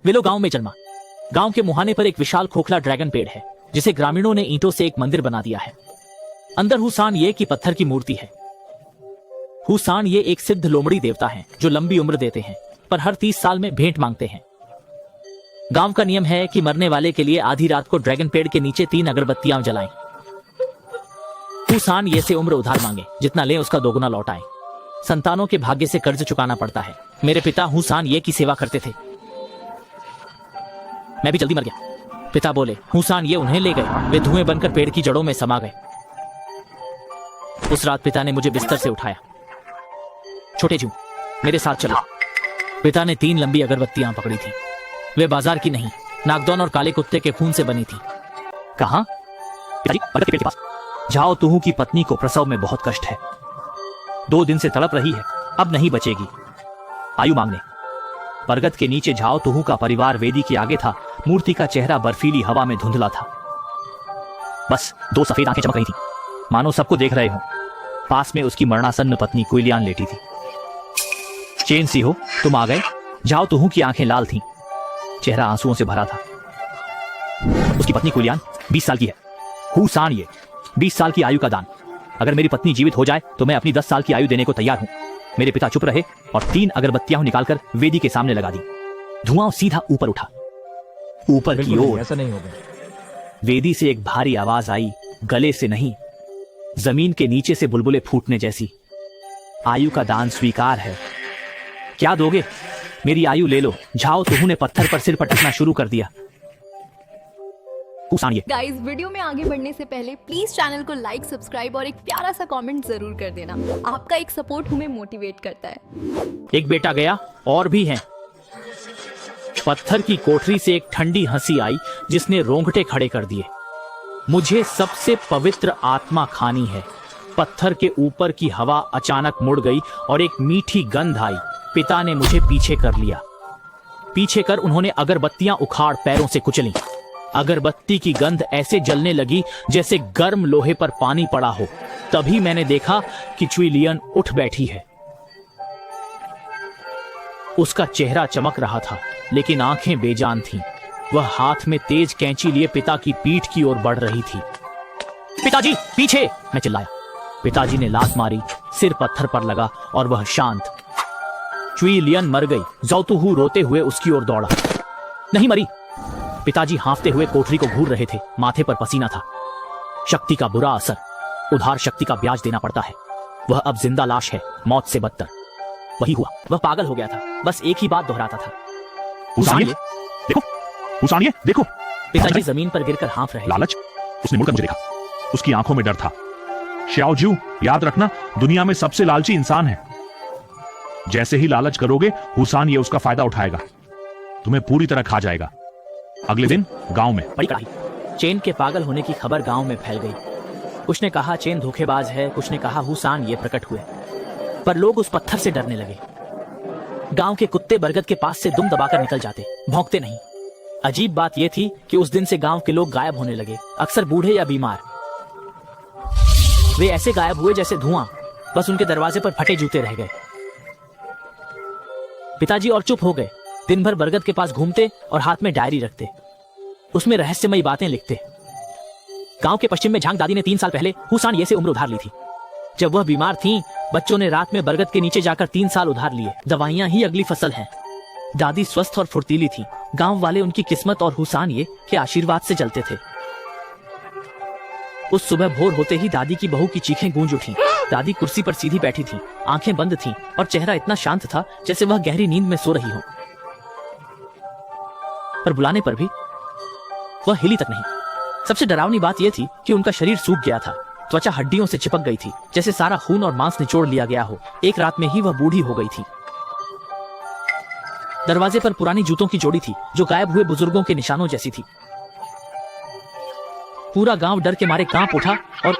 वे लोग गांव में जन्मा। गांव के मुहाने पर एक विशाल खोखला ड्रैगन पेड़ है जिसे ग्रामीणों ने ईंटों से एक मंदिर बना दिया है। अंदर हुसान ये की पत्थर की मूर्ति है। हुसान ये एक सिद्ध लोमड़ी देवता है जो लंबी उम्र देते हैं पर हर 30 साल में भेंट मांगते हैं। गांव का नियम है कि मरने वाले के लिए आधी रात को ड्रैगन पेड़ के नीचे 3 अगरबत्तियां जलाएं। हुसान ये से उम्र उधार मांगे, जितना ले उसका दोगुना लौटाएं। संतानों के भाग्य से कर्ज चुकाना पड़ता है। मेरे पिता हुसान ये की सेवा करते थे। मैं भी जल्दी मर गया। पिता बोले। हुसान ये उन्हें ले गए। वे धुएं बनकर पेड़ की जड़ों में समा गए। उस रात पिता ने मुझे बिस्तर से उठाया। छोटे जू, मेरे साथ चलो। पिता ने 3 लंबी अगरबत्तियां पकड़ी थी। वे बाजार की नहीं, नागदौन और काले कुत्ते के खून से बनी थी। कहां? पिताजी, बरगद के पेड़ के पास। झाओ तुहू की पत्नी को प्रसव में बहुत कष्ट है। 2 दिन से तड़प रही है, अब नहीं बचेगी। आयु मांगने। बरगद के नीचे झाओ तुहू का परिवार वेदी के आगे था। मूर्ति का चेहरा बर्फीली हवा में धुंधला था। बस 2 सफेद आंखें चमक रही थी, मानो सबको देख रहे हो। पास में उसकी मरणासन्न पत्नी कुइलियान लेटी थी। चेन सी हो, तुम आ गए। झाओ तुहू की आंखें लाल थीं, चेहरा आंसुओं से भरा था। उसकी पत्नी कुइलियान 20 साल की है। हुसान ये 20 साल की आयु का दान। अगर मेरी पत्नी जीवित हो जाए तो मैं अपनी 10 साल की आयु देने को तैयार हूं। मेरे पिता चुप रहे और 3 अगरबत्तियां निकालकर वेदी के सामने लगा दी। धुआं सीधा ऊपर उठा, ऊपर की ओर। ऐसा नहीं होगा। वेदी से एक भारी आवाज आई, गले से नहीं, जमीन के नीचे से बुलबुले फूटने जैसी। आयु का दान स्वीकार है। क्या दोगे? मेरी आयु ले लो। झाओ तुहू ने पत्थर पर सिर पटकना शुरू कर दिया। गाइस, वीडियो में आगे बढ़ने से पहले प्लीज चैनल को लाइक, सब्सक्राइब और एक प्यारा सा कमेंट जरूर कर देना। आपका एक सपोर्ट हमें मोटिवेट करता है। एक बेटा गया और भी हैं। पत्थर की कोठरी से एक ठंडी हंसी आई जिसने रोंगटे खड़े कर दिए। मुझे सबसे पवित्र आत्मा खानी है। पत्थर के ऊपर की हवा अचानक मुड़ गई और एक मीठी गंध आई। पिता ने मुझे पीछे कर लिया। पीछे कर उन्होंने अगरबत्तियां उखाड़ पैरों से कुचली। अगरबत्ती की गंध ऐसे जलने लगी जैसे गर्म लोहे पर पानी पड़ा हो। तभी मैंने देखा कि चुइलियन उठ बैठी है। उसका चेहरा चमक रहा था लेकिन आंखें बेजान थीं। वह हाथ में तेज कैंची लिए पिता की पीठ की ओर बढ़ रही थी। पिताजी पीछे, मैं चिल्लाया। पिताजी ने लात मारी, सिर पत्थर पर लगा और वह शांत। चुइलियन मर गई। जौतुहू रोते हुए उसकी ओर दौड़ा। नहीं मरी। पिताजी हांफते हुए कोठरी को घूर रहे थे। माथे पर पसीना था। शक्ति का बुरा असर। उधार शक्ति का ब्याज देना पड़ता है। वह अब जिंदा लाश है, मौत से बदतर। वही हुआ। वह पागल हो गया था, बस एक ही बात दोहराता था। हुसानिये, देखो, हुसानिये, देखो। पिताजी जमीन पर गिरकर हाँफ रहे। लालच। उसने मुड़कर मुझे देखा। उसकी आंखों में डर था। श्याओजू, याद रखना, दुनिया में सबसे लालची इंसान है। जैसे ही लालच करोगे, हुसान ये उसका फायदा उठाएगा, तुम्हें पूरी तरह खा जाएगा। अगले दिन गांव में बड़ी कड़ाई। चेन के पागल होने की खबर गांव में फैल गई। कुछ ने कहा चेन धोखेबाज है, कुछ ने कहा हुसान ये प्रकट हुए। पर लोग उस पत्थर से डरने लगे। गांव के कुत्ते बरगद के पास से दुम दबाकर निकल जाते, भौंकते नहीं। अजीब बात यह थी कि उस दिन से गांव के लोग गायब होने लगे, अक्सर बूढ़े या बीमार। वे ऐसे गायब हुए जैसे धुआं, बस उनके दरवाजे पर फटे जूते रह गए। पिताजी और चुप हो गए। दिन भर बरगद के पास घूमते और हाथ में डायरी रखते, उसमें रहस्यमयी बातें लिखते। गांव के पश्चिम में झांग दादी ने 3 साल पहले हुसान ये से उम्र उधार ली थी। जब वह बीमार थीं, बच्चों ने रात में बरगद के नीचे जाकर 3 साल उधार लिए। दवाइयां ही अगली फसल हैं। दादी स्वस्थ और फुर्तीली थी। गांव वाले उनकी किस्मत और हुसान ये के आशीर्वाद से जलते थे। उस सुबह भोर होते ही दादी की बहू की चीखें गूंज उठी। दादी कुर्सी पर सीधी बैठी थी, आंखें बंद थीं और चेहरा इतना शांत था जैसे वह गहरी नींद में सो रही हो। पर बुलाने पर भी वह हिली तक नहीं। सबसे डरावनी बात यह थी कि उनका शरीर सूख गया था। त्वचा हड्डियों से चिपक गई थी, जैसे सारा खून और मांस निचोड़ लिया गया हो। एक रात में ही वह बूढ़ी हो गई थी। दरवाजे पर पुरानी जूतों की जोड़ी थी जो गायब हुए बुजुर्गों के निशानों जैसी थी। पूरा गांव डर के मारे कांप उठा और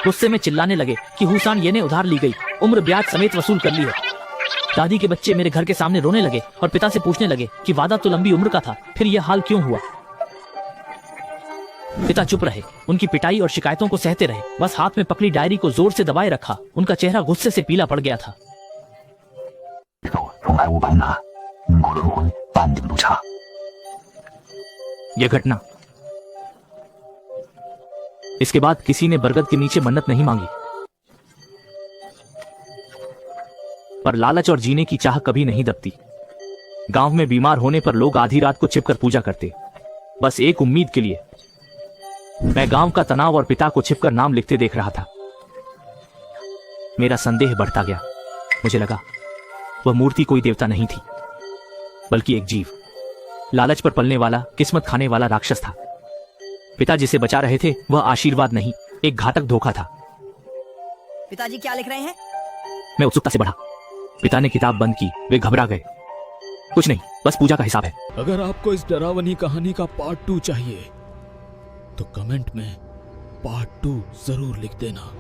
गुस्से में चिल्लाने लगे कि हुसान ये ने उधार ली गई, उम्र ब्याज समेत वसूल कर ली है। दादी के बच्चे मेरे घर के सामने रोने लगे और पिता से पूछने लगे कि वादा तो लंबी उम्र का था, फिर यह हाल क्यों हुआ। पिता चुप रहे, उनकी पिटाई और शिकायतों को सहते रहे, बस हाथ में पकड़ी डायरी को जोर से दबाए रखा। उनका चेहरा गुस्से से पीला पड़ गया था। यह घटना, इसके बाद किसी ने बरगद के नीचे मन्नत नहीं मांगी, पर लालच और जीने की चाह कभी नहीं दबती। गांव में बीमार होने पर लोग आधी रात को छिपकर पूजा करते, बस एक उम्मीद के लिए। मैं गांव का तनाव और पिता को छिपकर नाम लिखते देख रहा था। मेरा संदेह बढ़ता गया। मुझे लगा वह मूर्ति कोई देवता नहीं थी, बल्कि एक जीव, लालच पर पलने वाला, किस्मत खाने वाला राक्षस था। पिता जिसे बचा रहे थे वह आशीर्वाद नहीं, एक घातक धोखा था। पिताजी क्या लिख रहे हैं? मैं उत्सुकता से बढ़ा। पिता ने किताब बंद की। वे घबरा गए। कुछ नहीं, बस पूजा का हिसाब है। अगर आपको इस डरावनी कहानी का पार्ट 2 चाहिए तो कमेंट में पार्ट 2 जरूर लिख देना।